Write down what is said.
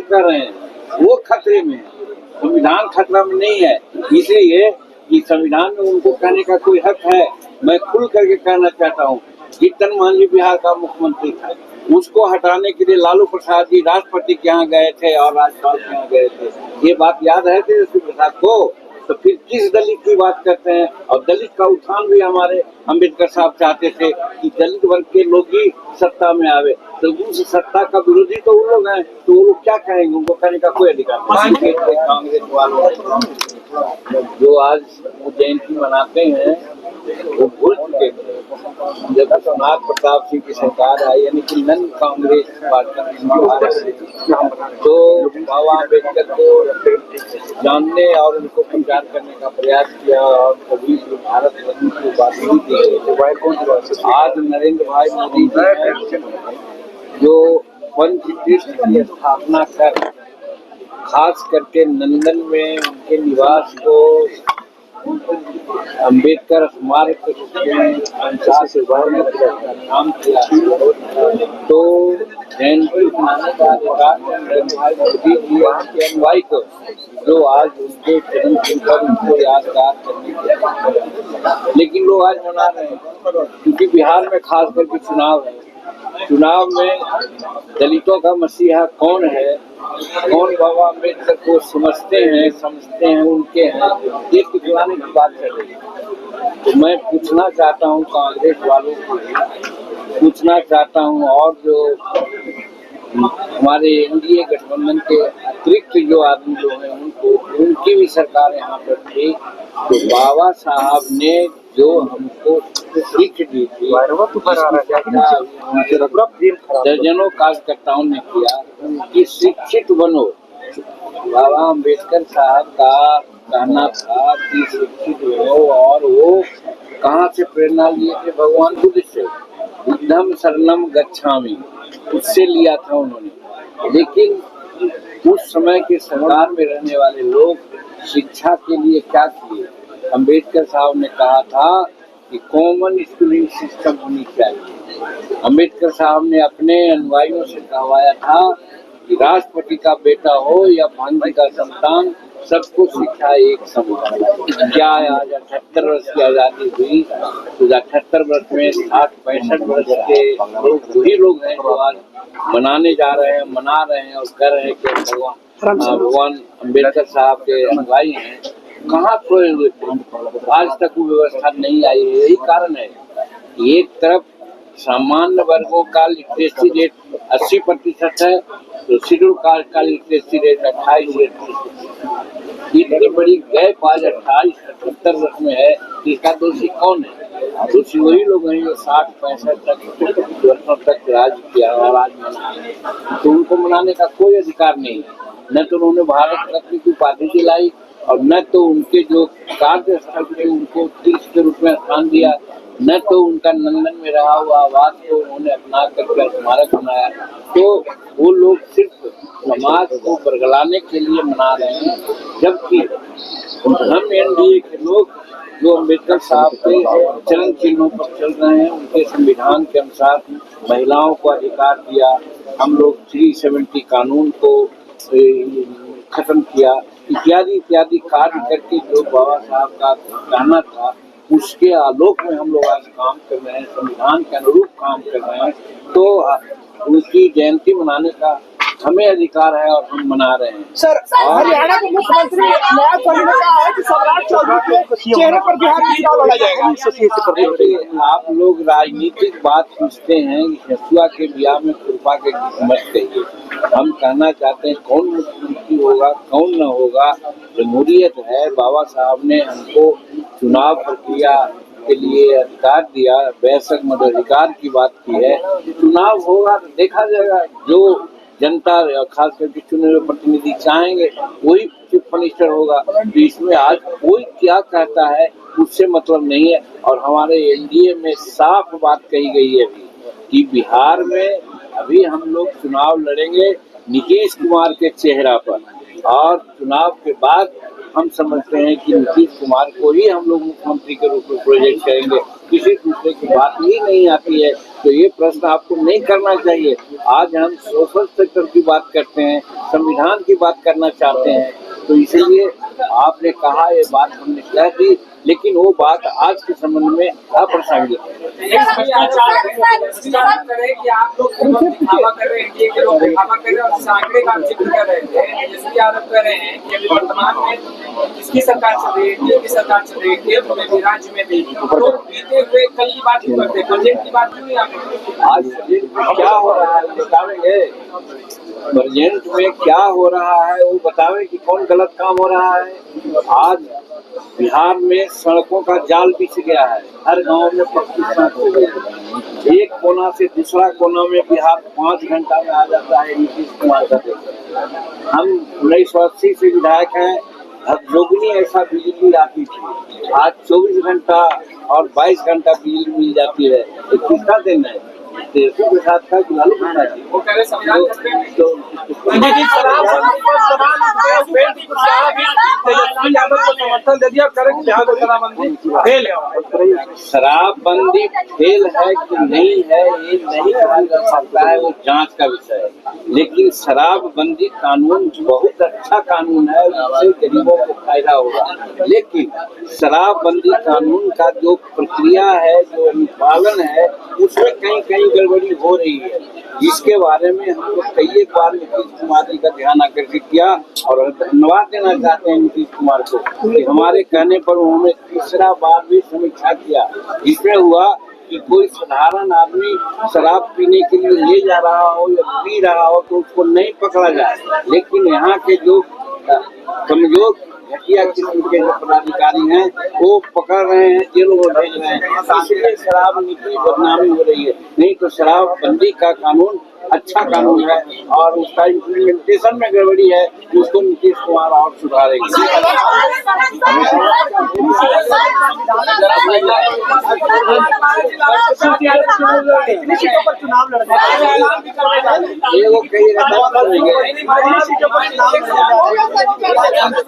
कर रहे हैं वो खतरे में है, संविधान खतरा में नहीं है। इसलिए कि संविधान में उनको कहने का कोई हक है। मैं खुल करके कहना चाहता हूँ, जीतन मांझी बिहार का मुख्यमंत्री था, उसको हटाने के लिए लालू प्रसाद जी राष्ट्रपति के यहाँ गए थे और राज्यपाल के यहाँ गए थे। ये बात याद है तेजस्वी प्रसाद को? तो फिर किस दलित की बात करते हैं? और दलित का उत्थान भी हमारे अम्बेडकर साहब चाहते थे कि दलित वर्ग के लोग ही सत्ता में आवे। तो उस सत्ता का विरोधी तो वो लोग हैं, तो वो लोग क्या कहेंगे? उनको कहने का कोई अधिकार नहीं। कांग्रेस वालों जो आज जयंती मनाते हैं वो भूल चुके थे। जब नाथ प्रताप सिंह की सरकार आई, यानी कि नन कांग्रेस पार्टी, तो बाबा अम्बेडकर को जानने और उनको प्रचार करने का प्रयास किया और कभी भारत रत्न की बात नहीं की। आज नरेंद्र भाई मोदी जी जो पंचतीर्थ की स्थापना कर खास करके नंदन में उनके निवास को अम्बेडकर स्मारक के रूप में 50 से काम किया, तो जयंती मनाने का अधिकार नरेंद्र भाई मोदी जी के अनुयायी को, जो आज उनके जन्मदिन पर उनको यादगार करने के, लेकिन लोग आज मना रहे हैं क्योंकि बिहार में खास करके चुनाव है। चुनाव में दलितों का मसीहा कौन है, कौन बाबा अम्बेडकर को समझते हैं उनके हैं, ये दिखलाने की बात कर रही है। तो मैं पूछना चाहता हूँ कांग्रेस वालों को, पूछना चाहता हूँ और जो हमारे एनडीए गठबंधन के अतिरिक्त जो आदमी लोग हैं उनको, उनकी भी सरकार यहाँ पर थी, तो बाबा साहब ने जो हमको सीख दी थी, दर्जनों कार्यकर्ताओं ने किया कि शिक्षित बनो। बाबा अम्बेडकर साहब का कहना था कि शिक्षित बनो, और वो कहाँ से प्रेरणा लिए थे? भगवान बुद्ध से, बुद्धम शरणम गच्छामि, उससे लिया था उन्होंने। लेकिन उस समय के सरकार में रहने वाले लोग शिक्षा के लिए क्या किए? अम्बेडकर साहब ने कहा था कि कॉमन स्कूलिंग सिस्टम होनी चाहिए। अम्बेडकर साहब ने अपने अनुयायियों से कहवाया था कि राष्ट्रपति का बेटा हो या भांजी का संतान, सबको शिक्षा एक समान। क्या आज 78 वर्ष की आज़ादी हुई, तो 78 वर्ष में 60-65 वर्ष के लोग वही लोग हैं जो आज मना रहे हैं और कर रहे हैं कि भगवान अम्बेडकर साहब के अनुयायी हैं। कहाँ खोए हुए थे? आज तक वो व्यवस्था नहीं आई है। यही कारण है, एक तरफ सामान्य वर्गों का लिटरेसी रेट 80% है, तो शेड्यूल कास्ट का लिटरेसी रेट 28%। इतनी बड़ी गैप आज 28-78 वर्ष में है, इसका दोषी कौन है? दोषी वही लोग हैं जो 60-65 वर्षों तक राज किया और आज मनाए, तो उनको मनाने का कोई अधिकार नहीं है। न तो उन्होंने भारत रत्न की उपाधि दिलाई और न तो उनके जो कार्य स्थल थे उनको तीर्थ के रूप में स्थान दिया, न तो उनका नंदन में रहा हुआ आवास को उन्होंने अपना करके स्मारक बनाया। तो वो लोग सिर्फ समाज को बरगलाने के लिए मना रहे हैं, जबकि हम एनडीए के लोग जो अम्बेडकर साहब के चरण चिन्हों पर चल रहे हैं, उनके संविधान के अनुसार महिलाओं को अधिकार दिया, हम लोग 370 कानून को खत्म किया, इत्यादि इत्यादि कार्य करके जो बाबा साहब का कहना था उसके आलोक में हम लोग आज काम कर रहे हैं, संविधान के अनुरूप काम कर रहे हैं। तो उनकी जयंती मनाने का हमें अधिकार है और हम मना रहे हैं। सर, हरियाणा के मुख्यमंत्री नवाज शरीफ ने कहा है कि सम्राट चौधरी के चेहरे पर बिहार में चुनाव लड़ा जाएगा। आप लोग राजनीतिक बात पूछते हैं, हसुआ के ब्याह में खुरपा के मत कहिए। हम कहना चाहते हैं कौन मुख्यमंत्री होगा, कौन न होगा, जमहूरियत है। बाबा साहब ने हमको चुनाव प्रक्रिया के लिए अधिकार दिया, वैश्विक मताधिकार की बात की है। चुनाव होगा तो देखा जाएगा, जो जनता खास करके चुने हुए प्रतिनिधि चाहेंगे वही चीफ मिनिस्टर होगा। तो इसमें आज कोई क्या कहता है उससे मतलब नहीं है। और हमारे एनडीए में साफ बात कही गई है अभी कि बिहार में अभी हम लोग चुनाव लड़ेंगे नीतीश कुमार के चेहरा पर, और चुनाव के बाद हम समझते हैं कि नीतीश कुमार को ही हम लोग मुख्यमंत्री के रूप में प्रोजेक्ट करेंगे, किसी दूसरे की बात ही नहीं आती है। तो ये प्रश्न आपको नहीं करना चाहिए। आज हम सोशल सेक्टर की बात करते हैं, संविधान की बात करना चाहते हैं, तो इसीलिए आपने कहा ये बात हमने कह दी, लेकिन वो बात आज के संबंध में अप्रासंगिक है। कि आप लोग दिखावा कर रहे हैं, एनडीए के लोग दिखावा कर रहे हैं और आंकड़े का जिक्र कर रहे हैं, जैसे कि आरोप कर रहे हैं कि अभी वर्तमान में किसकी सरकार चल रही है, एनडीए की सरकार चल रही है, केंद्र में भी राज्य में भी। तो बीते हुए कल की बात क्यों करते हैं, बजट की बात क्यों नहीं आप आज क्या हो रहा है बतावेंगे? प्रेजेंट में क्या हो रहा है वो बतावे कि कौन गलत काम हो रहा है। आज बिहार में सड़कों का जाल बिछ गया है, हर गांव में पक्की सड़क हो गई है। एक कोना से दूसरा कोना में बिहार 5 घंटा में आ जाता है नीतीश कुमार का देश। हम 1980 से विधायक हैं, जोगनी ऐसा बिजली आती थी, आज 24 घंटा और 22 घंटा बिजली मिल जाती है। ये किसका देना है? देशों के साथ का लालू बनना चाहिए। वो कह रहे संविधान करते हैं समर्थन दे दिया करे शराबबंदी फेल है। शराबबंदी फेल है कि नहीं है ये नहीं कहा जा सकता है, वो जांच का विषय है। लेकिन शराबबंदी कानून बहुत अच्छा कानून है, उससे गरीबों को फायदा होगा। लेकिन शराबबंदी कानून का जो प्रक्रिया है, जो अनुपालन है, उसमें कहीं कहीं गड़बड़ी हो रही है, जिसके बारे में हम लोग कई एक बार नीतीश कुमार जी का ध्यान आकर्षित किया और धन्यवाद देना चाहते हैं नीतीश कुमार को कि हमारे कहने पर उन्होंने तीसरा बार भी समीक्षा किया, जिसमें हुआ कि कोई साधारण आदमी शराब पीने के लिए ले जा रहा हो या पी रहा हो तो उसको नहीं पकड़ा जाए, लेकिन यहाँ के जो कमजोर घटिया किस्म के जो पदाधिकारी हैं वो पकड़ रहे हैं, जेलों में भेज रहे हैं। इसलिए शराब नीति बदनामी हो रही है। नहीं तो शराबबंदी का कानून अच्छा कानून है और उसका इम्प्लीमेंटेशन में गड़बड़ी है, उसको नीतीश कुमार और सुधारेंगे। चुनाव लड़ना ये वो कई